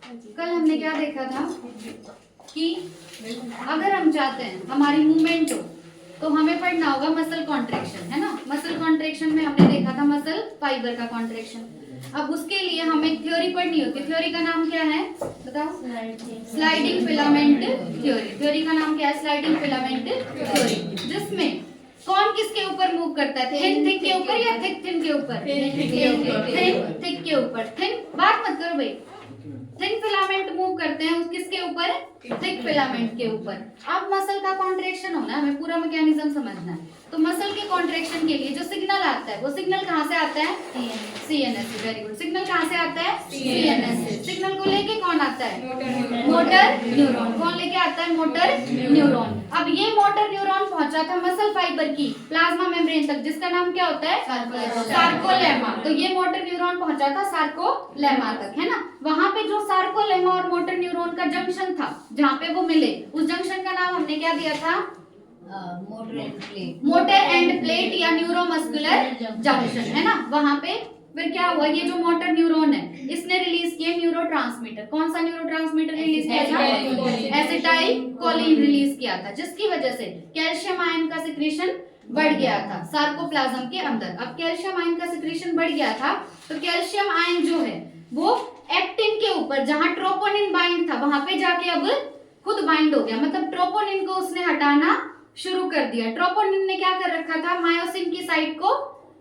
कल हमने क्या देखा था कि अगर हम चाहते हैं हमारी मूवमेंट हो तो हमें पढ़ना होगा मसल कॉन्ट्रैक्शन, है ना। मसल कॉन्ट्रैक्शन में हमने देखा था मसल फाइबर का कॉन्ट्रैक्शन। अब उसके लिए हमें थ्योरी पढ़नी होती है। थ्योरी का नाम क्या है बताओ? Sliding filament theory. थ्योरी का नाम क्या है? Sliding filament theory. जिसमें कौन किसके ऊपर मूव करता है? थिन थिक के ऊपर या थिक थिन के ऊपर? थिन थिक के ऊपर। थिन बात मत करो भाई। थिन फिलामेंट मूव करते हैं किसके ऊपर? थिक फिलामेंट के ऊपर। अब मसल का कॉन्ट्रैक्शन होना है, हमें पूरा मैकेनिज्म समझना है। तो मसल के कॉन्ट्रैक्शन के लिए जो सिग्नल आता है वो सिग्नल कहाँ से आता है? सीएनएस से। Very good. सिग्नल कहाँ से आता है? सीएनएस से। सिग्नल को लेके कौन आता है? Motor neuron. कौन लेके आता है? Motor neuron. अब ये मोटर न्यूरॉन पहुंचा था मसल फाइबर की प्लाज्मा मेम्ब्रेन तक, जिसका नाम क्या होता है? सार्कोलेमा। तो ये मोटर न्यूरॉन पहुंचा था सार्कोलेमा तक, है ना। वहां पे जो सार्कोलेमा और मोटर न्यूरॉन का जंक्शन था जहाँ पे वो मिले, उस जंक्शन का नाम हमने क्या दिया था? मोटर एंड प्लेट या न्यूरोमस्कुलर जंक्शन, है ना। वहां पे फिर क्या हुआ? ये जो मोटर न्यूरॉन है इसने रिलीज किए न्यूरोट्रांसमीटर। कौन सा न्यूरोट्रांसमीटर रिलीज किया था? एसिटाइलकोलिन रिलीज किया था, जिसकी वजह से कैल्शियम आयन का सिक्रीशन बढ़ गया था सार्कोप्लाज्म के अंदर। अब कैल्शियम आयन का सिक्रीशन बढ़ गया था तो कैल्शियम आयन जो है वो एक्टिन के ऊपर जहां ट्रोपोनिन बाइंड था वहां पे जाके अब खुद बाइंड हो गया। मतलब ट्रोपोनिन को उसने हटाना शुरू कर दिया। ट्रोपोनिन ने क्या कर रखा था? मायोसिन की साइट को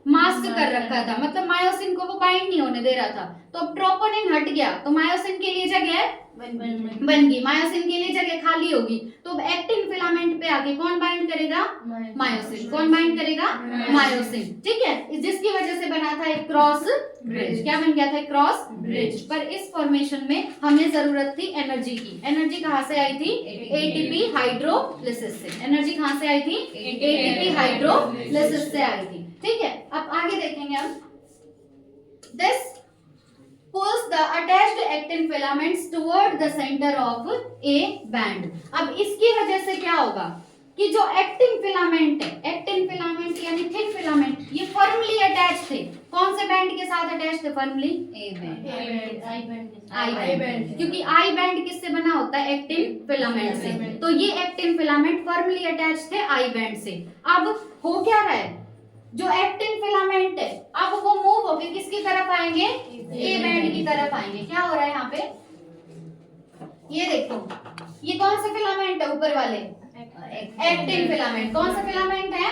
मास्क कर रखा था, मतलब मायोसिन को वो बाइंड नहीं होने दे रहा था। तो अब ट्रोपोनिन हट गया तो मायोसिन के लिए जगह बन गई। मायोसिन के लिए जगह खाली होगी तो अब एक्टिन फिलामेंट पे आके कौन बाइंड करेगा? मायोसिन। कौन बाइंड करेगा? मायोसिन। ठीक है, जिसकी वजह से बना था एक क्रॉस ब्रिज। क्या बन गया था? Cross bridge. पर इस फॉर्मेशन में हमें जरूरत थी एनर्जी की। एनर्जी कहाँ से आई थी? एटीपी हाइड्रोलिसिस से। एनर्जी कहाँ से आई थी? एटीपी हाइड्रोलिसिस से आई थी। ठीक है, अब आगे देखेंगे हम। This pulls the attached actin filaments toward the center of a band। अब इसकी वजह से क्या होगा कि जो एक्टिन फिलामेंट है, एक्टिन फिलामेंट यानी थिन फिलामेंट, ये फर्मली अटैच थे। कौन से बैंड के साथ अटैच थे? Firmly A band, I band. क्योंकि आई बैंड किससे बना होता है? एक्टिन फिलामेंट से। तो ये एक्टिन फिलामेंट फर्मली अटैच थे आई बैंड से। अब हो क्या रहा है? जो एक्टिन फिलामेंट है अब वो मूव होके किसकी तरफ आएंगे? ए बैंड की तरफ आएंगे। क्या हो रहा है यहाँ पे? ये देखो, ये कौन सा फिलामेंट है? ऊपर वाले एक्टिन फिलामेंट। कौन सा फिलामेंट है?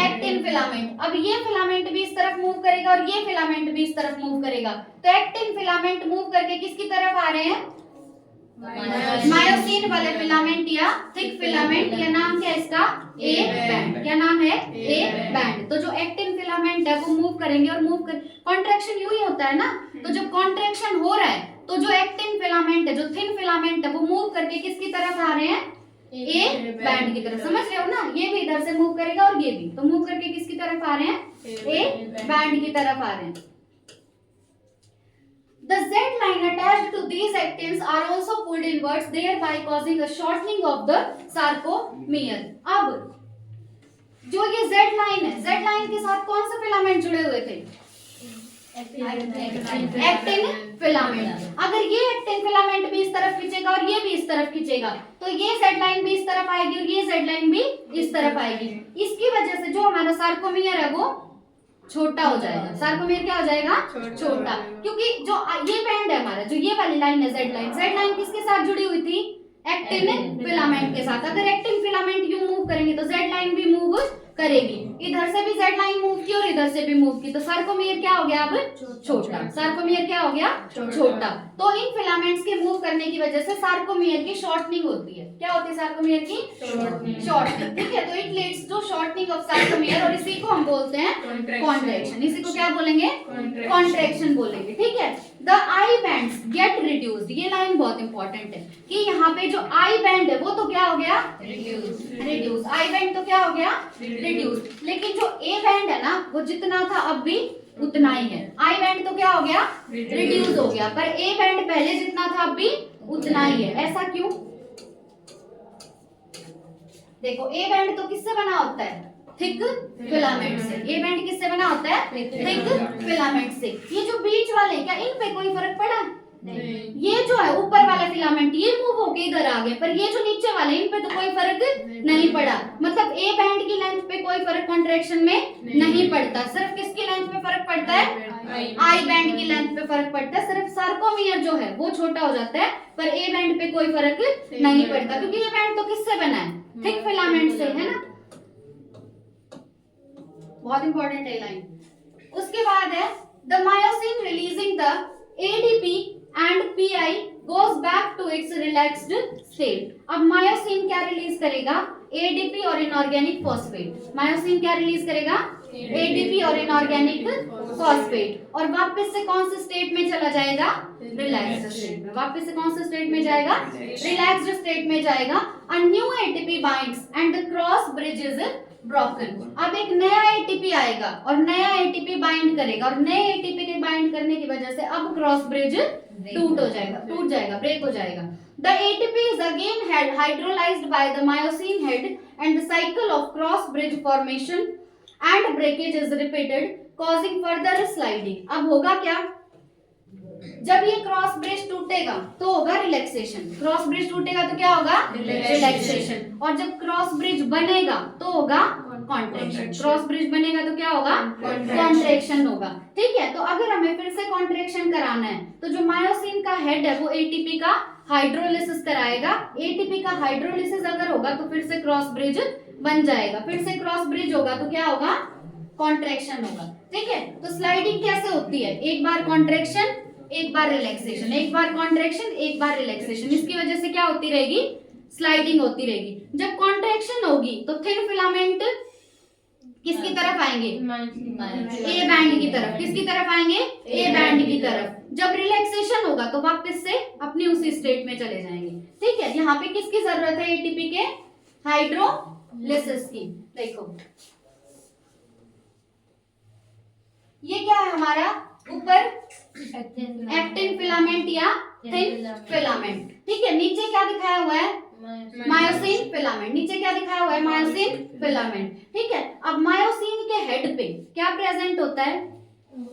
Actin filament. अब ये फिलामेंट भी इस तरफ मूव करेगा और ये फिलामेंट भी इस तरफ मूव करेगा। तो एक्टिन फिलामेंट मूव करके किसकी तरफ आ रहे हैं? मायोसिन वाले फिलामेंट या थिक फिलामेंट। या नाम क्या है इसका? A band. क्या नाम है? A band. तो जो एक्टिन फिलामेंट है वो मूव करेंगे और मूव कर कॉन्ट्रैक्शन यूं ही होता है ना। तो जब कॉन्ट्रैक्शन हो रहा है तो जो एक्टिन फिलामेंट है, जो थिन फिलामेंट है, वो मूव करके किसकी तरफ आ रहे हैं? ए बैंड की तरफ। समझ रहे हो ना? ये भी इधर से मूव करेगा और ये भी, तो मूव करके किसकी तरफ आ रहे हैं? ए बैंड की तरफ आ रहे हैं। The Z line attached to these actins are also pulled inwards, thereby causing a shortening of the sarcomere। अब जो ये Z line है, Z line के साथ कौन सा फिलामेंट जुड़े हुए थे? Actin filament. अगर ये एक्टिन फिलामेंट भी इस तरफ खींचेगा और ये भी इस तरफ खींचेगा तो ये Z लाइन भी इस तरफ आएगी और ये Z लाइन भी इस तरफ आएगी। इसकी वजह से जो हमारा सार्कोमियर है वो छोटा हो जाएगा। सार्कोमियर क्या हो जाएगा? छोटा। क्योंकि जो ये बैंड है हमारा, जो ये वाली लाइन है जेड लाइन किसके साथ जुड़ी हुई थी? एक्टिन फिलामेंट के साथ। अगर एक्टिन फिलामेंट यूं मूव करेंगे तो जेड लाइन भी मूव करेगी। इधर से भी जेड लाइन मूव की और इधर से भी मूव की, तो सार्कोमियर क्या हो गया? अब छोटा। सार्कोमियर क्या हो गया? छोटा। तो इन फिलामेंट्स के मूव करने की वजह से सार्कोमियर की शॉर्टनिंग होती है। क्या होती है सार्कोमियर की? शॉर्टनिंग। ठीक है, तो it leads to shortening of sarcomere और इसी को हम बोलते हैं कॉन्ट्रैक्शन। इसी को क्या बोलेंगे? कॉन्ट्रैक्शन बोलेंगे। ठीक है, the I bands gate reduced. ये लाइन बहुत इंपॉर्टेंट है कि यहाँ पे जो आई बैंड है वो तो क्या हो गया? रिड्यूस। आई बैंड तो क्या हो गया? रिड्यूस। लेकिन जो ए बैंड है ना वो जितना था अब भी उतना ही है। आई बैंड तो क्या हो गया? रिड्यूस हो गया। पर ए बैंड पहले जितना था अब भी उतना ही है। ऐसा क्यों? देखो, ए बैंड तो किससे बना होता है? थिक फिलामेंट से। ए बैंड किससे बना होता है? थिक फिलामेंट से। ये जो बीच वाले, क्या इन पे कोई फर्क पड़ा? ये जो है ऊपर वाला फिलामेंट ये मूव होके इधर आ गया, पर ये जो नीचे वाले इन पे तो कोई फर्क नहीं पड़ा। मतलब ए बैंड की लेंथ पे कोई फर्क कॉन्ट्रैक्शन में नहीं पड़ता, सिर्फ किसकी लेंथ पे फर्क पड़ता है, आई बैंड की लेंथ पे फर्क पड़ता है। सिर्फ सार्कोमियर जो है वो छोटा हो जाता है, पर ए बैंड पे कोई फर्क नहीं पड़ता, क्योंकि ये बैंड तो किससे बना है, थिक फिलामेंट से, है ना। बहुत इंपॉर्टेंट है लाइन। उसके बाद है the myosin releasing the ADP and PI goes back to its relaxed state. अब मायोसिन क्या रिलीज करेगा, एडीपी और इनऑर्गेनिक फॉस्फेट। मायोसिन क्या रिलीज करेगा, एडीपी और इनऑर्गेनिक फॉस्फेट, और वापस से कौन से स्टेट में चला जाएगा, रिलैक्स्ड स्टेट में। वापस से कौन से स्टेट में जाएगा, रिलैक्स्ड स्टेट में जाएगा। A new ATP binds and the cross bridge is broken. अब एक नया एटीपी आएगा और नया एटीपी बाइंड करेगा, और नए एटीपी के बाइंड करने की वजह से अब क्रॉस ब्रिज टूट जाएगा, ब्रेक हो जाएगा। The ATP is again hydrolyzed by the myosin head and the cycle of cross bridge formation and breakage is repeated, causing further sliding. अब होगा क्या, जब ये क्रॉस ब्रिज टूटेगा तो होगा रिलैक्सेशन, क्रॉस ब्रिज टूटेगा तो क्या होगा, रिलैक्सेशन, और जब क्रॉस ब्रिज बनेगा तो होगा कॉन्ट्रैक्शन। क्रॉस ब्रिज बनेगा तो क्या होगा, कॉन्ट्रैक्शन होगा। ठीक है, तो अगर हमें फिर से कॉन्ट्रैक्शन कराना है तो जो मायोसिन का हेड है वो एटीपी का हाइड्रोलिसिस कराएगा। एटीपी का हाइड्रोलिसिस अगर होगा तो फिर से क्रॉस ब्रिज बन जाएगा, फिर से क्रॉस ब्रिज होगा तो क्या होगा, कॉन्ट्रैक्शन होगा। ठीक है, तो स्लाइडिंग कैसे होती है, एक बार कॉन्ट्रैक्शन एक बार रिलैक्सेशन, एक बार कॉन्ट्रैक्शन एक बार रिलैक्सेशन, इसकी वजह से क्या होती रहेगी, स्लाइडिंग होती रहेगी। जब कॉन्ट्रैक्शन होगी तो थिन फिलामेंट किसकी तरफ आएंगे, ए बैंड की तरफ। किसकी तरफ आएंगे, ए बैंड की तरफ। जब रिलैक्सेशन होगा तो वापस से अपनी उसी स्टेट में चले जाएंगे। ठीक है, यहाँ पे किसकी जरूरत है, एटीपी के हाइड्रोलिसिस की। देखो ये क्या है हमारा, ऊपर एक्टिन फिलामेंट या थिन फिलामेंट। ठीक है, नीचे क्या दिखाया हुआ है, मायोसिन फिलामेंट। नीचे क्या दिखाया हुआ है, मायोसिन फिलामेंट। ठीक है, अब मायोसिन के हेड पे क्या प्रेजेंट होता है,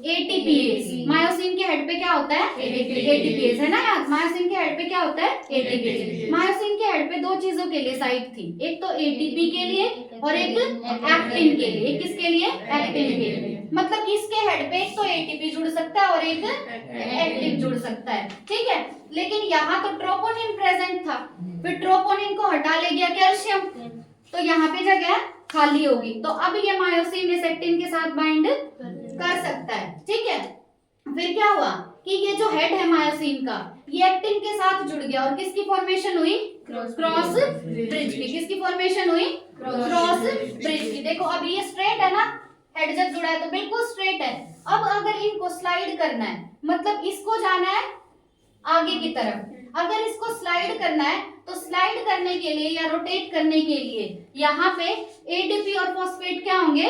एटीपीएस। मायोसिन के हेड पे क्या होता है, एटीपीएस, है ना यार। मायोसिन के हेड पे क्या होता है, एटीपीएस। मायोसिन के हेड पे दो चीजों के लिए साइट थी, एक तो एटीपी के लिए और एक एक्टिन के लिए। किसके लिए, एक्टिन के लिए। मतलब इसके हेड पे एक तो एटीपी जुड़ सकता है और एक एक्टिन जुड़ सकता है। ठीक है, लेकिन यहाँ तो ट्रोपोनिन प्रेजेंट था, फिर ट्रोपोनिन को हटा ले गया कैल्शियम, तो यहाँ पे जगह खाली होगी। तो अब ये मायोसिन इस एक्टिन के साथ बाइंड कर सकता है। ठीक है, फिर क्या हुआ कि ये जो हेड है मायोसिन का, ये एक्टिन के साथ जुड़ गया और किसकी फॉर्मेशन हुई, क्रॉस ब्रिज की। किसकी फॉर्मेशन हुई, क्रॉस ब्रिज की। देखो अब ये स्ट्रेट है ना, हेड जब जुड़ा है तो बिल्कुल स्ट्रेट है। अब अगर इनको स्लाइड करना है, मतलब इसको जाना है आगे की तरफ, अगर इसको स्लाइड करना है तो स्लाइड करने के लिए या रोटेट करने के लिए यहाँ पे एडीपी और फॉस्फेट क्या होंगे,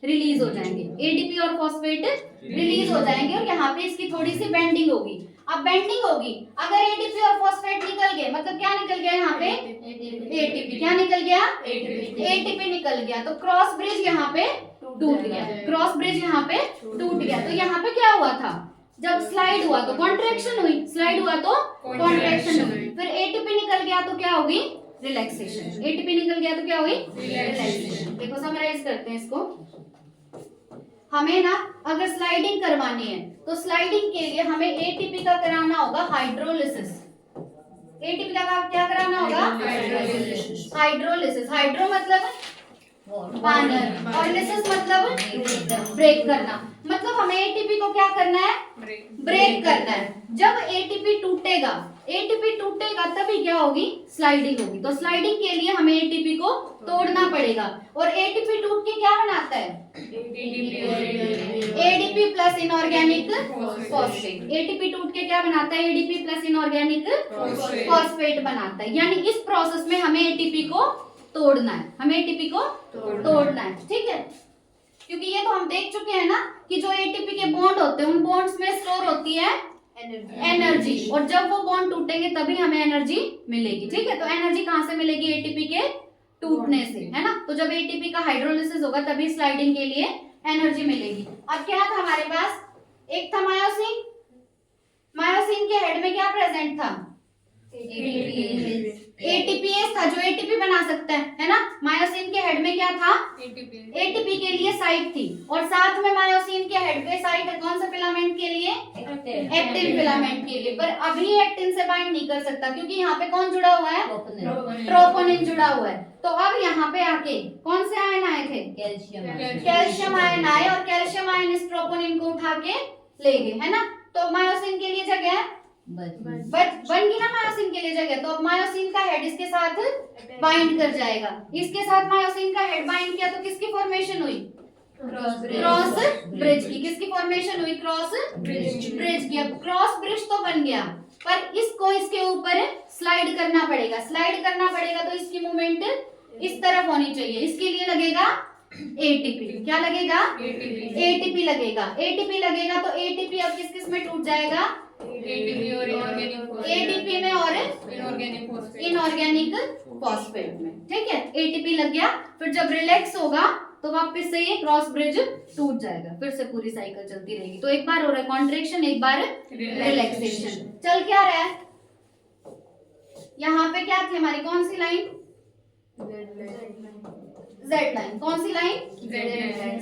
रिलीज हो जाएंगे। एडीपी और फॉस्फेट रिलीज हो जाएंगे और यहाँ पे इसकी थोड़ी सी बेंडिंग होगी। अब बेंडिंग होगी, अगर एडीपी और फॉस्फेट निकल गए, मतलब क्या निकल गया यहाँ पे, एटीपी। क्या निकल गया, एटीपी निकल गया, तो क्रॉस ब्रिज यहाँ पे टूट गया। क्रॉस ब्रिज यहाँ पे टूट गया। तो यहाँ पे क्या हुआ था, जब स्लाइड हुआ तो कॉन्ट्रैक्शन हुई, स्लाइड हुआ तो कॉन्ट्रैक्शन हुई, फिर एटीपी निकल गया तो क्या होगी, रिलैक्सेशन। एटीपी निकल गया तो क्या हुई, रिलैक्सेशन। देखो समराइज करते हैं इसको। हमें ना अगर स्लाइडिंग करवानी है तो स्लाइडिंग के लिए हमें एटीपी का कराना होगा हाइड्रोलिसिस। एटीपी का क्या कराना होगा, हाइड्रोलिसिस। हाइड्रो मतलब पानी और लिसिस मतलब ब्रेक करना। मतलब हमें एटीपी को क्या करना है, ब्रेक करना है। जब एटीपी टूटेगा तभी क्या होगी, स्लाइडिंग होगी। तो स्लाइडिंग के लिए हमें एटीपी को तोड़ना पड़ेगा। और एटीपी टूट के क्या बनाता है, ADP plus inorganic phosphate. ATP टूट के क्या बनाता है, एडीपी प्लस इनऑर्गेनिक फॉस्फेट बनाता है। यानी इस प्रोसेस में हमें एटीपी को तोड़ना है, हमें एटीपी को तोड़ना है। ठीक है, क्योंकि ये तो हम देख चुके हैं ना कि जो एटीपी के बॉन्ड होते हैं उन बॉन्ड्स में स्टोर होती है एनर्जी, और जब वो बॉन्ड टूटेंगे तभी हमें एनर्जी मिलेगी। ठीक है, तो एनर्जी कहाँ से मिलेगी, एटीपी के टूटने से, है ना। तो जब एटीपी का हाइड्रोलिसिस होगा तभी स्लाइडिंग के लिए एनर्जी मिलेगी। अब क्या था हमारे पास, एक था मायोसिन। मायोसिन के हेड में में क्या प्रेजेंट था? एटीपीएस था जो एटीपी बना सकता है ना। मायोसिन के हेड में क्या था? एटीपी के लिए साइट थी, और साथ में मायोसिन के हेड पे साइट है कौन सा फिलामेंट के लिए? एक्टिन फिलामेंट के लिए। पर अभी एक्टिन से बाइंड नहीं कर सकता क्योंकि यहाँ पे कौन जुड़ा हुआ है? ट्रोपोनिन जुड़ा हुआ है। तो अब यहाँ पे आके कौन से आयन आए थे? कैल्शियम आयन आए, और कैल्शियम आयन इस ट्रोपोनिन को उठा के ले गए, है ना। तो मायोसिन के लिए जगह बन गई ना मायोसिन के लिए जगह। तो अब मायोसिन का हेड इसके साथ बाइंड कर जाएगा। इसके साथ मायोसिन का हेड बाइंड किया तो किसकी फॉर्मेशन हुई? क्रॉस ब्रिज की। किसकी फॉर्मेशन हुई? क्रॉस ब्रिज की। अब क्रॉस ब्रिज तो बन गया, पर इसको इसके ऊपर स्लाइड करना पड़ेगा। स्लाइड करना पड़ेगा तो इसकी मूवमेंट इस तरफ होनी चाहिए। इसके लिए लगेगा एटीपी। क्या लगेगा? एटीपी लगेगा। एटीपी लगेगा तो एटीपी अब किस किस में टूट जाएगा? एटीपी में और इनऑर्गेनिक फॉस्फेट में। ठीक है, एटीपी लग गया। फिर जब रिलैक्स होगा तो वापस से ये क्रॉस ब्रिज टूट जाएगा। फिर से पूरी साइकिल चलती रहेगी। तो एक बार हो रहा है कॉन्ट्रैक्शन, एक बार रिलैक्सेशन। चल क्या रहा है? यहाँ पे क्या थी हमारी? कौन सी लाइन? Z line. कौन सी लाइन?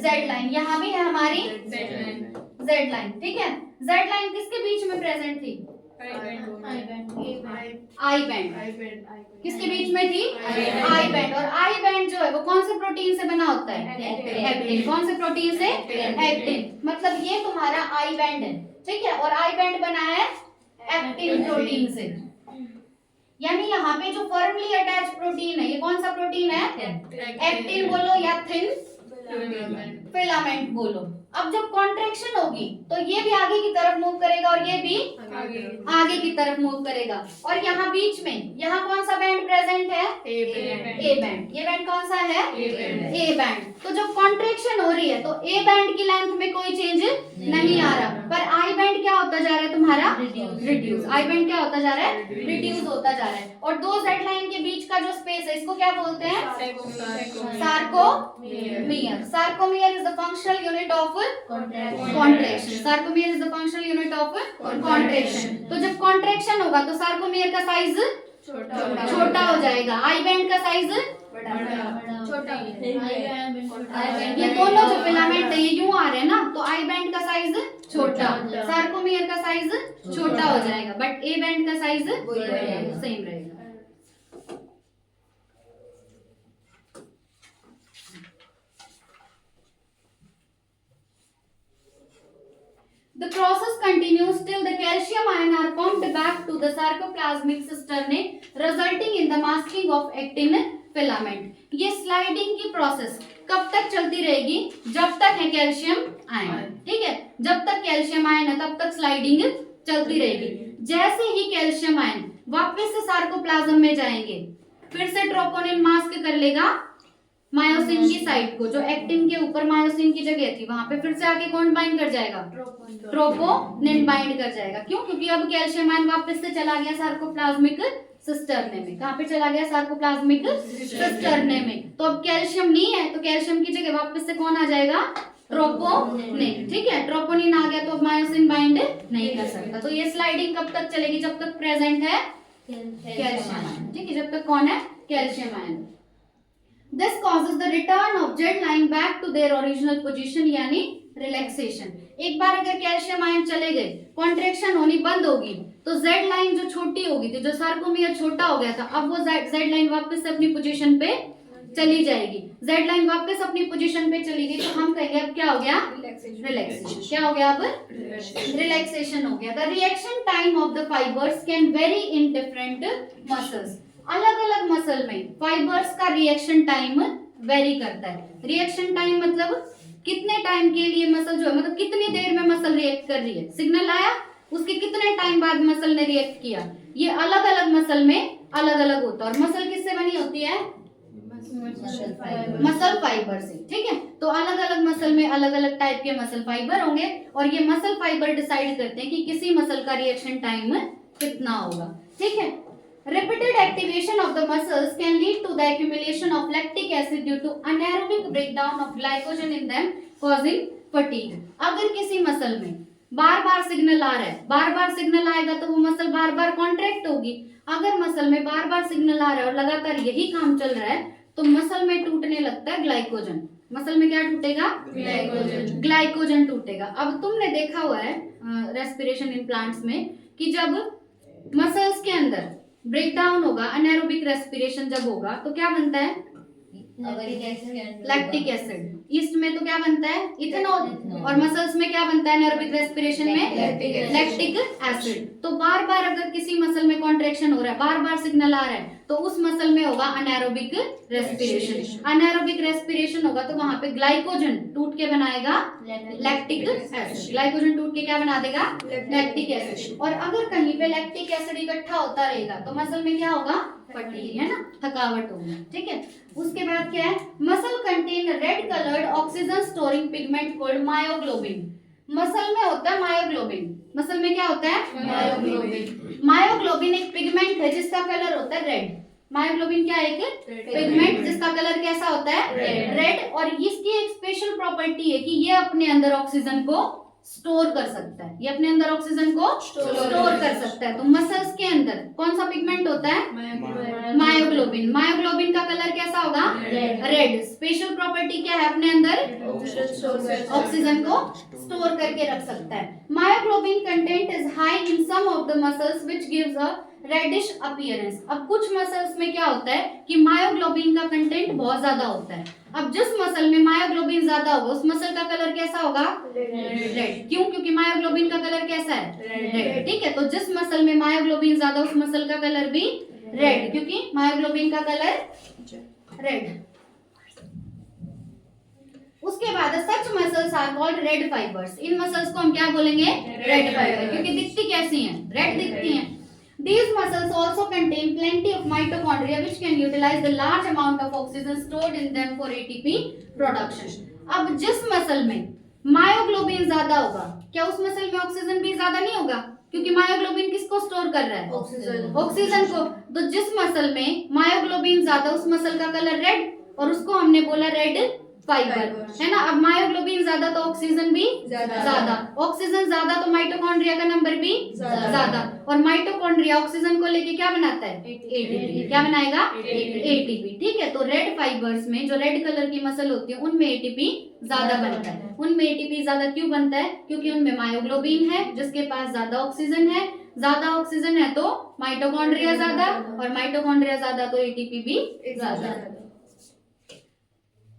Z line. यहाँ भी है हमारी जेड लाइन। ठीक है, जेड लाइन किसके बीच में प्रेजेंट थी? I band. किसके बीच में थी? I band. और आई बैंड जो है वो कौन से प्रोटीन से बना होता है? एक्टिन। कौन से प्रोटीन से? एक्टिन। मतलब ये तुम्हारा आई बैंड है। ठीक है, और आई बैंड बना है एक्टिन प्रोटीन से। यानी यहाँ पे जो फर्मली अटैच प्रोटीन है ये कौन सा प्रोटीन है? एक्टिन बोलो या थिन फिलामेंट बोलो। अब जब कॉन्ट्रैक्शन होगी तो ये भी आगे की तरफ मूव करेगा और ये भी आगे की तरफ मूव करेगा। और यहाँ बीच में यहाँ कौन सा बैंड प्रेजेंट है? A band. ये बैंड कौन सा है? A band. तो जब कॉन्ट्रैक्शन हो रही है तो ए बैंड की लेंथ में कोई चेंज नहीं आ रहा, पर आई बैंड क्या होता जा रहा है तुम्हारा? रिड्यूस। आई बैंड क्या होता जा रहा है? रिड्यूस होता जा रहा है। और दो जेड लाइन के बीच का जो स्पेस है इसको क्या बोलते हैं? Sarcomere. Sarcomere is the functional unit of contraction. Sarcomere is the functional unit of contraction. तो जब कॉन्ट्रैक्शन होगा तो सार्कोमियर का साइज छोटा हो जाएगा, आई बैंड का साइज छोटा। ये दोनों जो फिलामेंट है ये यूं आ रहे हैं ना, तो आई बैंड का साइज छोटा, सार्कोमियर का साइज छोटा हो जाएगा, बट ए बैंड का साइज सेम रहेगा। The process continues till the calcium ion are pumped back to the sarcoplasmic cisternae, resulting in the masking of actin filament. ये sliding की प्रोसेस कब तक चलती रहेगी? जब तक है कैल्शियम आयन। ठीक है, जब तक कैल्शियम आयन है तब तक स्लाइडिंग चलती रहेगी। जैसे ही कैल्शियम आयन वापस से सार्कोप्लाज्म में जाएंगे, फिर से ट्रोपोनिन मास्क कर लेगा मायोसिन की साइट को, जो एक्टिन के ऊपर मायोसिन की जगह थी वहां पे फिर से आके कौन बाइंड कर जाएगा? ट्रोपोनिन बाइंड कर जाएगा। क्यों? क्योंकि अब कैल्शियम आयन वापस से चला गया सार्कोप्लाज्मिक सिस्टर्ने में। कहां पे चला गया? सार्कोप्लाज्मिक सिस्टर्ने में। तो अब कैल्शियम नहीं है तो कैल्शियम की जगह वापस से कौन आ जाएगा? ट्रोपोनिन। ठीक है, ट्रोपोनिन आ गया तो मायोसिन बाइंड नहीं कर सकता। तो ये स्लाइडिंग कब तक चलेगी? जब तक प्रेजेंट है कैल्शियम आयन। ठीक है, जब तक कौन है? Calcium ion. This causes the return of Z line back to their original position, यानी रिलैक्सेशन। एक बार अगर कैल्शियम आयन चले गए, कॉन्ट्रैक्शन होनी बंद होगी, तो Z लाइन जो छोटी होगी थी, जो सार्कोमियर छोटा हो गया था, अब वो Z लाइन वापस से अपनी पोजीशन पे चली जाएगी। Z लाइन वापस अपनी पोजीशन पे चली गई तो हम कहेंगे अब क्या हो गया? रिलैक्सेशन। क्या हो गया? अब रिलैक्सेशन हो गया। The reaction time of the fibres can very in different muscles. अलग अलग मसल में फाइबर्स का रिएक्शन टाइम वेरी करता है। रिएक्शन टाइम मतलब कितने टाइम के लिए मसल जो है, मतलब कितनी देर में मसल रिएक्ट कर रही है। सिग्नल आया, उसके कितने टाइम बाद मसल ने रिएक्ट किया, ये अलग अलग मसल में अलग अलग होता है। और मसल किससे बनी होती है? मसल फाइबर से। ठीक है, तो अलग अलग मसल में अलग अलग टाइप के मसल फाइबर होंगे और ये मसल फाइबर डिसाइड करते हैं कि किसी मसल का रिएक्शन टाइम कितना होगा। ठीक है, repeated activation of the muscles can lead to the accumulation of lactic acid due to anaerobic breakdown of glycogen in them, causing fatigue. अगर किसी मसल में बार बार सिग्नल आ रहा है, बार बार सिग्नल आएगा तो वो मसल बार बार कॉन्ट्रैक्ट होगी। अगर मसल में बार बार सिग्नल आ रहा है और लगातार यही काम चल रहा है तो मसल में टूटने लगता है ग्लाइकोजन। मसल में क्या टूटेगा? ग्लाइकोजन टूटेगा। अब तुमने देखा हुआ है रेस्पिरेशन इन प्लांट्स में कि जब मसल्स के अंदर ब्रेकडाउन होगा, अनएरोबिक रेस्पिरेशन जब होगा तो क्या बनता है? Lactic acid. ईस्ट में तो क्या बनता है? इथेनॉल। और मसल्स में क्या बनता है एनारोबिक रेस्पिरेशन में? Lactic acid. तो बार बार अगर किसी मसल में कॉन्ट्रैक्शन हो रहा है, बार बार सिग्नल आ रहा है तो उस मसल में होगा अनएरोबिक रेस्पिरेशन। अनएरोबिक रेस्पिरेशन होगा तो वहां पे ग्लाइकोजन टूट के बनाएगा लैक्टिक एसिड। ग्लाइकोजन टूट के क्या बना देगा? Lactic acid. और अगर कहीं पे लैक्टिक एसिड इकट्ठा होता रहेगा तो मसल में क्या होगा? फटीग, है ना, थकावट होगी। ठीक है। उसके बाद क्या है? Muscle contain red coloured oxygen storing pigment called myoglobin. Muscle में होता है मायोग्लोबिन। मसल में क्या होता है? मायोग्लोबिन। मायोग्लोबिन एक पिगमेंट है जिसका कलर होता है रेड। मायोग्लोबिन क्या है? एक पिगमेंट जिसका कलर कैसा होता है? रेड। और इसकी एक स्पेशल प्रॉपर्टी है कि ये अपने अंदर ऑक्सीजन को स्टोर कर सकता है। ये अपने अंदर ऑक्सीजन को स्टोर कर सकता है। तो मसल्स के अंदर कौन सा पिगमेंट होता है? मायोग्लोबिन। मायोग्लोबिन का कलर कैसा होगा? रेड। स्पेशल प्रॉपर्टी क्या है? अपने अंदर ऑक्सीजन को स्टोर करके रख सकता है। Myoglobin content is high in some of the muscles which gives a reddish appearance. अब कुछ मसल्स में क्या होता है कि मायोग्लोबिन का कंटेंट बहुत ज्यादा होता है। अब जिस मसल में मायोग्लोबिन ज्यादा होगा उस मसल का कलर कैसा होगा? रेड। क्यों? क्योंकि मायोग्लोबिन का कलर कैसा है? रेड। ठीक है। तो जिस मसल में मायोग्लोबिन ज्यादा उस मसल का कलर भी रेड, क्योंकि मायोग्लोबिन का कलर रेड। उसके बाद such muscles are called red fibres. इन मसल्स को हम क्या बोलेंगे? रेड फाइबर, क्योंकि दिखती कैसी हैं? रेड दिखती हैं। These muscles also contain plenty of mitochondria which can utilize the large amount of oxygen stored in them for ATP production. अब जिस मसल में मायोग्लोबिन ज्यादा होगा, क्या उस मसल में ऑक्सीजन भी ज्यादा नहीं होगा? क्योंकि मायोग्लोबिन किसको स्टोर कर रहा है? ऑक्सीजन को। तो जिस मसल में मायोग्लोबिन ज्यादा उस मसल का कलर रेड, और उसको हमने बोला रेड फाइबर, है ना। अब मायोग्लोबिन ज्यादा तो ऑक्सीजन भी ज्यादा। ऑक्सीजन ज्यादा तो माइटोकॉन्ड्रिया का नंबर भी ज्यादा। और माइटोकॉन्ड्रिया ऑक्सीजन को लेके क्या बनाता है? एटीपी। क्या बनाएगा? एटीपी। ठीक है। तो रेड फाइबर्स में जो रेड कलर की मसल होती है उनमें एटीपी ज्यादा बनता है। उनमें एटीपी ज्यादा क्यों बनता है? क्योंकि उनमें मायोग्लोबिन है जिसके पास ज्यादा ऑक्सीजन है। ज्यादा ऑक्सीजन है तो माइटोकॉन्ड्रिया ज्यादा, और माइटोकॉन्ड्रिया ज्यादा तो एटीपी भी ज्यादा।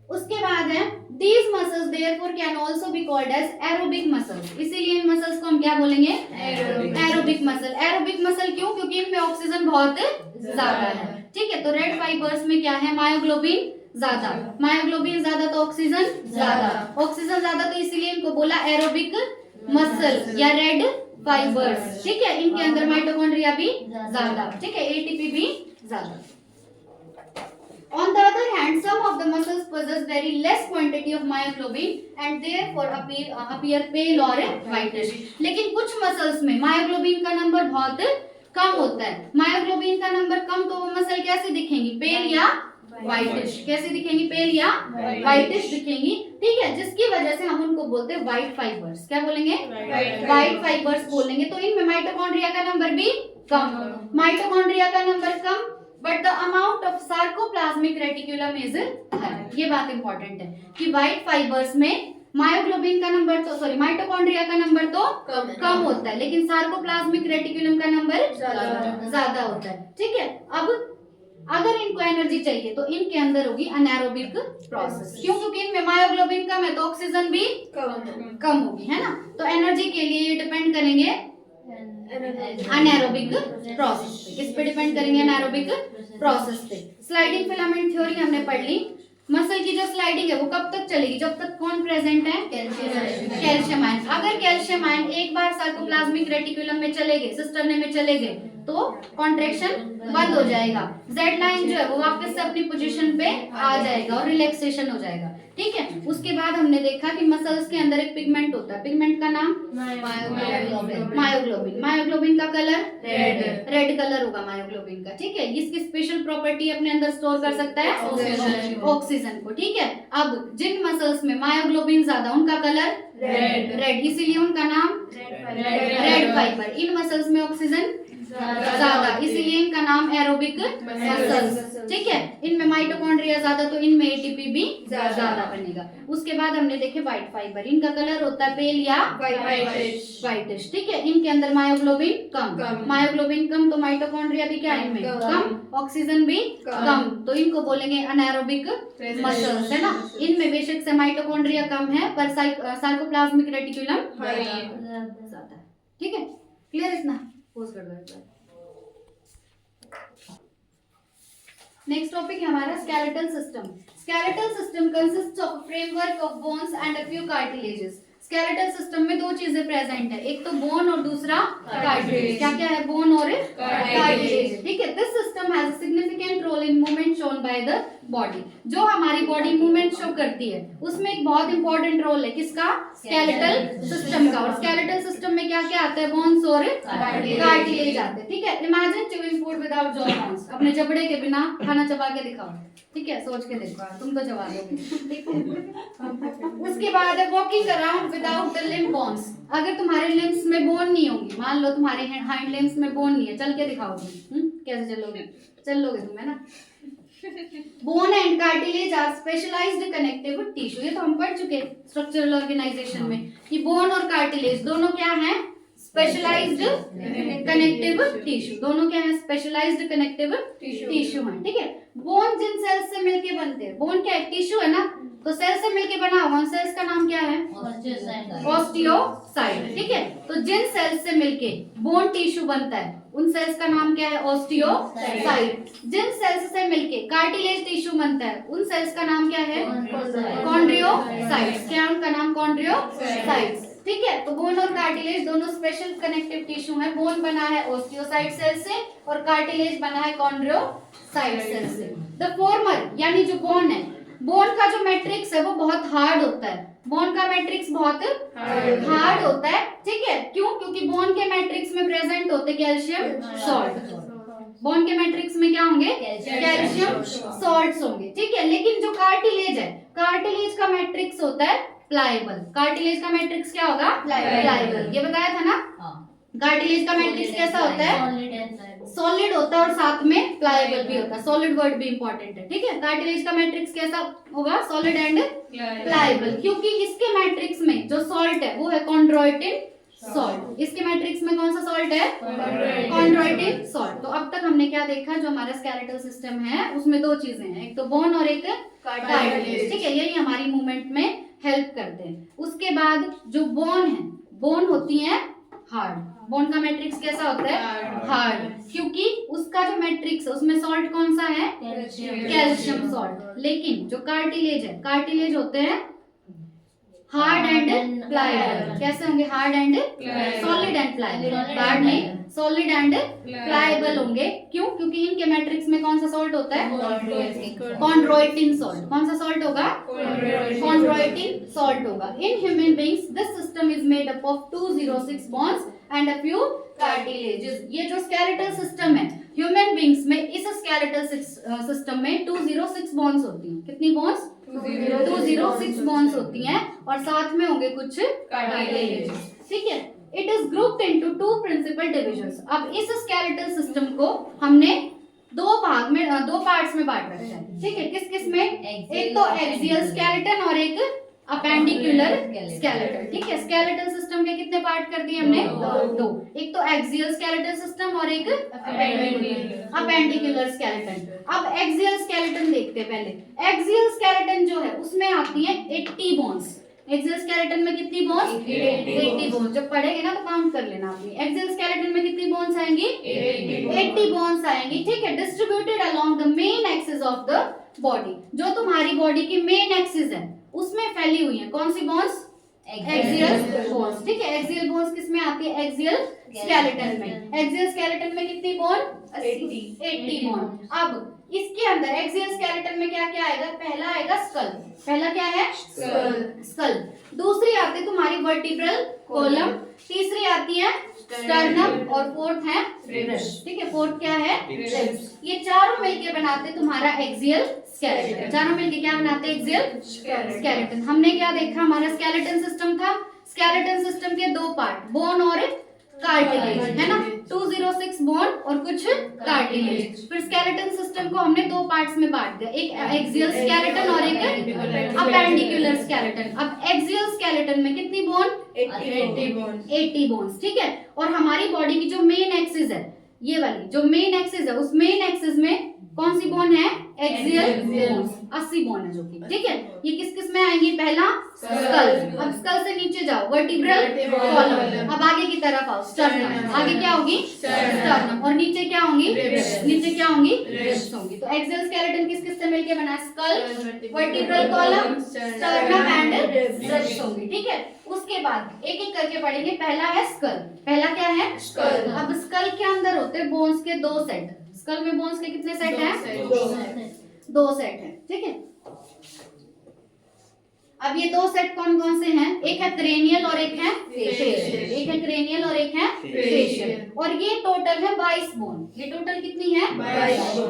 उसके बाद है these muscles therefore can also be called as aerobic muscles। इसीलिए इन मसल्स को हम क्या बोलेंगे? Aerobic muscle. एरोबिक मसल क्यों? क्योंकि इनमें ऑक्सीजन बहुत ज्यादा है। ठीक है। तो रेड फाइबर्स में क्या है? मायोग्लोबिन ज्यादा। मायोग्लोबिन ज्यादा तो ऑक्सीजन ज्यादा। ऑक्सीजन ज्यादा तो इसीलिए इनको बोला एरोबिक मसल या रेड फाइबर्स। ठीक है। इनके अंदर माइटोकॉन्ड्रिया भी ज्यादा। ठीक है। एटीपी भी ज्यादा। On the other hand, some of the muscles possess very less quantity of myoglobin and therefore appear pale or whitish। लेकिन कुछ मसल्स में मायोग्लोबिन का नंबर बहुत कम होता है। मायोग्लोबिन का नंबर कम तो वो मसल कैसी दिखेंगी? पेल या व्हाइटिश। कैसी दिखेंगी? पेल या व्हाइटिश दिखेंगी। ठीक है। जिसकी वजह से हम उनको बोलते हैं व्हाइट फाइबर्स। क्या बोलेंगे? व्हाइट फाइबर्स बोलेंगे। तो इनमें माइटोकॉन्ड्रिया का नंबर भी कम। माइटोकॉन्ड्रिया का number come but the amount of sarcoplasmic reticulum is high. ये बात इंपॉर्टेंट है कि व्हाइट फाइबर्स में मायोग्लोबिन का नंबर तो माइटोकॉन्ड्रिया का नंबर तो कम होता है, लेकिन सार्कोप्लाज्मिक रेटिकुलम का नंबर ज्यादा होता है। ठीक है। अब अगर इनको एनर्जी चाहिए तो इनके अंदर होगी अनएरोबिक प्रोसेस। क्यों? क्योंकि इनमें मायोग्लोबिन कम है तो ऑक्सीजन भी कम होगी, है ना। तो एनर्जी के लिए ये डिपेंड करेंगे अनएरोबिक प्रोसेस पे। किस पे डिपेंड करेंगे? अनएरोबिक प्रोसेस पे। स्लाइडिंग फिलामेंट थ्योरी हमने पढ़ ली। मसल की जो स्लाइडिंग है वो कब तक चलेगी? जब तक कौन प्रेजेंट है? Calcium ion. अगर कैल्शियम आयन एक बार सार्कोप्लाज्मिक रेटिकुलम में चले गए, सिस्टर्ने में चले गए तो कॉन्ट्रैक्शन बंद हो जाएगा। जेड लाइन जो है वो वापस से अपनी पोजीशन पे आ जाएगा और रिलैक्सेशन हो जाएगा। ठीक है। उसके बाद हमने देखा कि मसल्स के अंदर एक पिगमेंट होता है। पिगमेंट का नाम मायोग्लोबिन। मायोग्लोबिन का कलर रेड कलर होगा मायोग्लोबिन का। ठीक है। इसकी स्पेशल प्रॉपर्टी अपने अंदर स्टोर कर सकता है ऑक्सीजन को। ठीक है। अब जिन मसल्स में मायोग्लोबिन ज्यादा उनका कलर रेड, इसीलिए उनका नाम रेड फाइबर। इन मसल्स में ऑक्सीजन ज्यादा, इसीलिए इनका नाम एरोबिक मसल्स। ठीक है, इनमें माइटोकॉन्ड्रिया ज्यादा तो इनमें एटीपी भी ज्यादा बनेगा। उसके बाद हमने देखे व्हाइट फाइबर, इनका कलर होता है पेल या व्हाइटिश। ठीक है, इनके अंदर मायोग्लोबिन कम, मायोग्लोबिन कम तो माइटोकॉन्ड्रिया भी क्या है इनमें कम, ऑक्सीजन भी कम, तो इनको बोलेंगे अनारोबिक मसल्स, है ना। इनमें बेशक से माइटोकॉन्ड्रिया कम है पर सार्कोप्लाज्मिक रेटिकुलम ज्यादा। ठीक है, क्लियर इतना? पोज कर दो। नेक्स्ट टॉपिक है हमारा skeletal system. Skeletal system consists of a framework of bones and a few cartilages. Skeletal system में दो चीजें प्रेजेंट है, एक तो बोन और दूसरा कार्टिलेज। क्या क्या है? बोन और कार्टिलेज। ठीक है, this system has a significant role in movement shown by the body. जो हमारी बॉडी मूवमेंट शो करती है उसमें एक बहुत इंपॉर्टेंट रोल है किसका? स्केलेटल सिस्टम का। और स्केलेटल सिस्टम में क्या क्या आता है? बोन्स और कार्टिलेज आते हैं। ठीक है, imagine chewing food without jaw bones. अपने जबड़े के बिना खाना चबा के दिखाओ। ठीक है, सोच के देखो, तुम तो चबा लोगे। उसके बाद है walking around without the limb bones. अगर तुम्हारे लिम्स में बोन नहीं होंगी, मान लो तुम्हारे हाइंड लिम्स में बोन नहीं है, चल के दिखाओ तुम। कैसे चलोगे? चल लोगे तुम, है ना। Bone and cartilage are specialised connective tissue. ये तो हम पढ़ चुके स्ट्रक्चरल ऑर्गेनाइजेशन में कि बोन और कार्टिलेज दोनों क्या हैं? Specialised connective tissue. दोनों क्या है? स्पेशलाइज्ड कनेक्टिव टिश्यू है। ठीक है, बोन जिन सेल्स से मिलके बनते हैं, बोन क्या है? टिश्यू है ना, तो सेल से मिलके बना हुआ सेल्स का नाम क्या है? ऑस्टियोसाइट। ठीक है, तो जिन सेल्स से मिलके बोन टिश्यू बनता है उन सेल्स का नाम क्या है? ऑस्टियोसाइट। जिन सेल्स से मिलके कार्टिलेज टिश्यू बनता है उन सेल्स का नाम क्या है? कॉन्ड्रियोसाइट्स। क्या उनका नाम? कॉन्ड्रियोसाइट्स। ठीक है, तो बोन और कार्टिलेज दोनों स्पेशल कनेक्टिव टिश्यू है। बोन बना है ऑस्टियोसाइट सेल से और कार्टिलेज बना है कॉन्ड्रियोसाइट सेल से। द फॉर्मर यानी जो बोन है, बोन का जो मैट्रिक्स है वो बहुत हार्ड होता है। बोन का मैट्रिक्स बहुत हार्ड होता है। ठीक है, क्यों? क्योंकि बोन के मैट्रिक्स में प्रेजेंट होते कैल्शियम सॉल्ट। बोन के मैट्रिक्स में क्या होंगे? कैल्शियम सॉल्ट्स होंगे। ठीक है, लेकिन जो कार्टिलेज है, कार्टिलेज का मैट्रिक्स होता है प्लाएबल। कार्टिलेज का मैट्रिक्स क्या होगा? प्लाएबल। ये बताया था ना। कार्टिलेज का मैट्रिक्स कैसा होता है? सॉलिड होता है और साथ में प्लाएबल भी होता है। सॉलिड वर्ड भी इंपॉर्टेंट है। ठीक है, कार्टिलेज का मैट्रिक्स कैसा होगा? सॉलिड एंड प्लाएबल, क्योंकि इसके मैट्रिक्स में जो सॉल्ट है वो है कॉन्ड्रोइटिन सॉल्ट। इसके मैट्रिक्स में कौन सा सॉल्ट है? Chondroitin salt. तो अब तक हमने क्या देखा? जो हमारा स्केलेटल सिस्टम है उसमें दो चीजें हैं, एक तो बोन और एक कार्टिलेज। ठीक है, यही हमारी मूवमेंट में हेल्प करते हैं। उसके बाद जो बोन है, बोन होती है हार्ड। बोन का मैट्रिक्स कैसा होता है? हार्ड, क्योंकि उसका जो मैट्रिक्स है उसमें सॉल्ट कौन सा है? Calcium salt. लेकिन जो कार्टिलेज है, कार्टिलेज होते हैं हार्ड एंड प्लाएबल। कैसे होंगे? Hard and solid and pliable. Hard नहीं, सॉलिड एंड प्लाएबल होंगे। क्यों? क्योंकि इनके मैट्रिक्स में कौन सा सॉल्ट होता है? Chondroitin salt. कौन सा सॉल्ट होगा? कॉन्ड्रोइटिन सॉल्ट होगा। In human beings this system is made up of 206 bones and a few cartilages. ये जो स्केलेटल सिस्टम है ह्यूमन बीइंग्स में, इस स्केलेटल सिस्टम में 206 बोन्स होती हैं। कितनी बोन्स? 206 बोन्स होती हैं और साथ में होंगे कुछ कार्टिलेजेस। ठीक है, it is grouped into two principal divisions. अब इस स्केलेटल सिस्टम को हमने दो भाग में, दो पार्ट्स में बांट रखा है। ठीक है, किस किस में? एक तो एक्सियल स्केलेटन और एक अपेंडिकुलर स्केलेटन। ठीक है, स्केलेटल सिस्टम के कितने पार्ट कर दिए हमने? दो। एक तो एक्सियल स्केलेटल सिस्टम और एक अपेंडिकुलर स्केलेटन। अब एक्सियल स्केलेटन देखते हैं पहले। एक्सियल स्केलेटन जो है उसमें आती है 80 बोन्स। एक्सियल स्केलेटन में कितनी बोन्स? 80 बोन्स। जब पढ़ेंगे ना तो काउंट कर लेना आपने। एक्सियल स्केलेटन में कितनी बोन्स आएंगी? 80 बोन्स आएंगी। ठीक है, distributed along the main axis of the body. जो तुम्हारी बॉडी की मेन एक्सिस है उसमें फैली हुई है कौन सी बोन्स? Axial bones. ठीक है, एक्सियल बोन्स किस में आती है? एक्सियल स्केलेटन में। एक्सियल स्केलेटन में कितनी बोन? 80 बोन। अब इसके अंदर एक्सियल स्केलेटन में क्या क्या आएगा? पहला आएगा स्कल। पहला क्या है? स्कल। दूसरी आती है तुम्हारी वर्टिब्रल कॉलम। तीसरी आती है स्टर्नम और फोर्थ है रिब्स। ठीक है, फोर्थ क्या है रिब्स। ये चारों मिलके बनाते तुम्हारा एक्सियल स्केलेटन। चारों मिलके क्या बनाते हैं एक्सियल स्केलेटन। हमने क्या देखा, हमारा स्केलेटन सिस्टम था। स्केलेटन सिस्टम के दो पार्ट, बोन और कार्टिलेज, है ना। 206 बोन और कुछ कार्टिलेज। फिर स्केलेटन सिस्टम को हमने दो पार्ट्स में बांट दिया, एक एक्सियल स्केलेटन और एक अपेंडिकुलर स्केलेटन। अब एक्सियल स्केलेटन में कितनी बोन, 80 बोन्स। ठीक है, और हमारी बॉडी की जो मेन एक्सिस है, ये वाली जो मेन एक्सिस है, उस मेन एक्सिस में कौन सी बोन है, एक्सियल बोन्स, 80 बोन है जो कि। ठीक है, ये किस किस में आएंगी, पहला स्कल। अब स्कल से नीचे जाओ, वर्टिब्रल कॉलम। अब आगे की तरफ आओ, स्टर्नम। आगे क्या होगी, स्टर्नम। और नीचे क्या होंगी, नीचे क्या होंगी, रिब्स होंगी। तो एक्सियल स्केलेटन किस किस से मिलके बना है, skull, vertebral column, sternum and ribs होंगी। ठीक है, उसके बाद एक एक करके पढ़ेंगे। पहला है स्कल। पहला क्या है, स्कल। अब स्कल के अंदर होते हैं बोन्स के दो सेट। स्कल में बोन्स के कितने सेट हैं, दो सेट है। ठीक है, अब ये दो सेट कौन कौन से हैं, एक है क्रेनियल और एक है फेशियल। एक है क्रेनियल और एक है फेशियल। और ये टोटल है 22 बोन। ये टोटल कितनी है,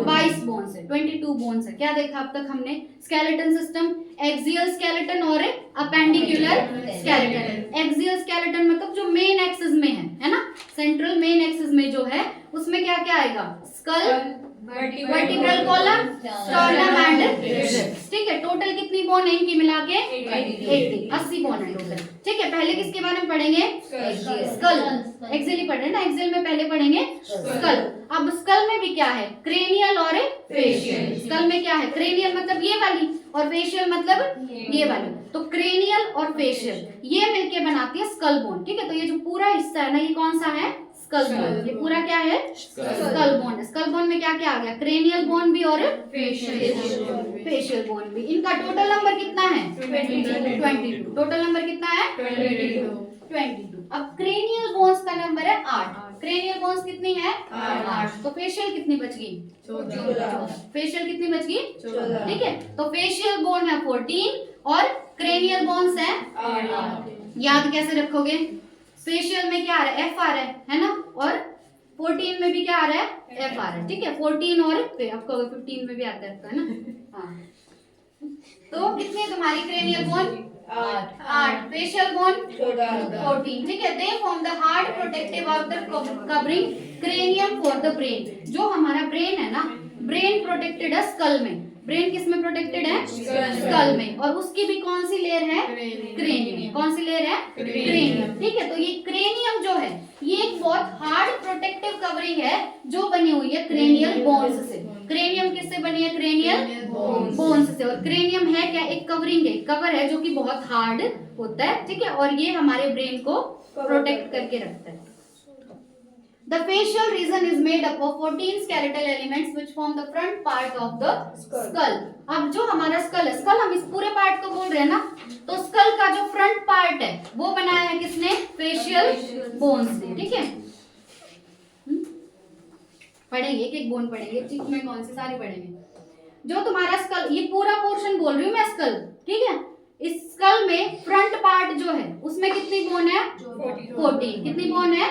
22 बोन है, 22 बोन है। क्या देखा अब तक हमने, स्केलेटन सिस्टम, एक्सियल स्केलेटन और अपेंडिकुलर स्केलेटन। एक्सियल स्केलेटन मतलब जो मेन एक्सिस में है ना, सेंट्रल मेन एक्सिस में जो है, उसमें क्या क्या आएगा, skull, vertebral column, sternum and ribs. ठीक है, टोटल कितनी बोन है इनकी मिला के, 80 बोन है टोटल। ठीक है, पहले किसके बारे में पढ़ेंगे, स्कल। एक्सियल ही पढ़ रहे हैं ना, एक्सियल में पहले पढ़ेंगे स्कल। अब स्कल में भी क्या है, क्रेनियल और फेशियल। स्कल में क्या है, क्रेनियल मतलब ये वाली और फेशियल मतलब ये वाली। तो क्रेनियल और फेशियल ये मिलके बनाती है स्कल बोन। ठीक है, तो ये जो पूरा हिस्सा है ना, ये कौन सा है, स्कल बोन। ये पूरा क्या है, स्कल बोन। स्कल बोन में क्या क्या आ गया, क्रेनियल बोन भी और फेशियल बोन भी। इनका टोटल नंबर कितना है, 22। टोटल नंबर कितना है, 22। अब क्रेनियल बोन्स का नंबर है 8। क्रेनियल बोन्स कितनी है, 8। तो फेशियल कितनी बच गई, 14। फेशियल कितनी बच गई, 14। ठीक है, तो फेशियल बोन है 14 और क्रेनियल बोन्स है 8। याद कैसे रखोगे, फेशियल में क्या आ रहा है, एफ आ रहा है ना, और 14 में भी क्या आ रहा है, एफ आ रहा है। ठीक है, 14 और आपको 15 में भी आता है ना। हाँ, तो कितनी तुम्हारी क्रेनियल बोन, 8। Facial bone 14। ठीक है, they form the hard protective outer covering cranium for the brain. जो हमारा ब्रेन है ना, ब्रेन प्रोटेक्टेड है स्कल में। ब्रेन किस में प्रोटेक्टेड है, स्कल में। और उसकी भी कौन सी लेयर है, क्रेनियम। कौन सी लेयर है, क्रेनियम। ठीक है, तो ये क्रेनियम जो है, ये एक बहुत हार्ड प्रोटेक्टिव कवरिंग है जो बनी हुई है क्रेनियल बोन्स से। क्रेनियम किससे बनी है, क्रेनियल बोन्स से। और क्रेनियम है क्या, एक कवरिंग है, कवर है जो कि बहुत हार्ड होता है। ठीक है, और ये हमारे ब्रेन को प्रोटेक्ट करके रखता है। The facial region is made up of 14 skeletal elements which form the front part of the skull. अब जो हमारा स्कल है, स्कल हम इस पूरे पार्ट को बोल रहे हैं ना, तो स्कल का जो फ्रंट पार्ट है वो बनाया है किसने, फेशियल बोन्स ने। ठीक है, पढ़ेंगे एक एक बोन पढ़ेंगे, ठीक में कौन सी सारी पढ़ेंगे। जो तुम्हारा स्कल, ये पूरा पोर्शन बोल रही हूँ मैं स्कल। ठीक है, इस स्कल में फ्रंट पार्ट जो है उसमें कितनी बोन है, 14। कितनी बोन है,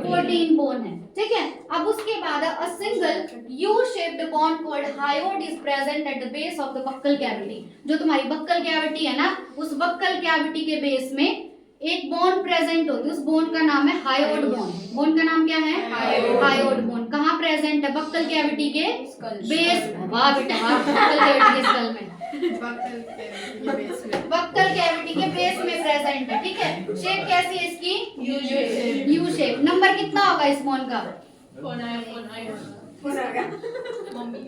14 बोन है। ठीक है, अब उसके बाद a single U shaped bone called hyoid is present at the base of the buccal cavity. जो तुम्हारी बक्कल कैविटी है ना, उस बक्कल कैविटी के बेस में एक बोन प्रेजेंट होती है, उस बोन का नाम है हायोड बोन। बोन का नाम क्या है, हायोड बोन। कहाँ प्रेजेंट है, बक्कल कैविटी के बेस। वाह बेटा वाह, बक्कल कैविटी के स्कल में, बक्कल कैविटी के बेस में प्रेजेंट है। ठीक है, शेप कैसी है इसकी, यू शेप। नंबर कितना होगा इस बोन का,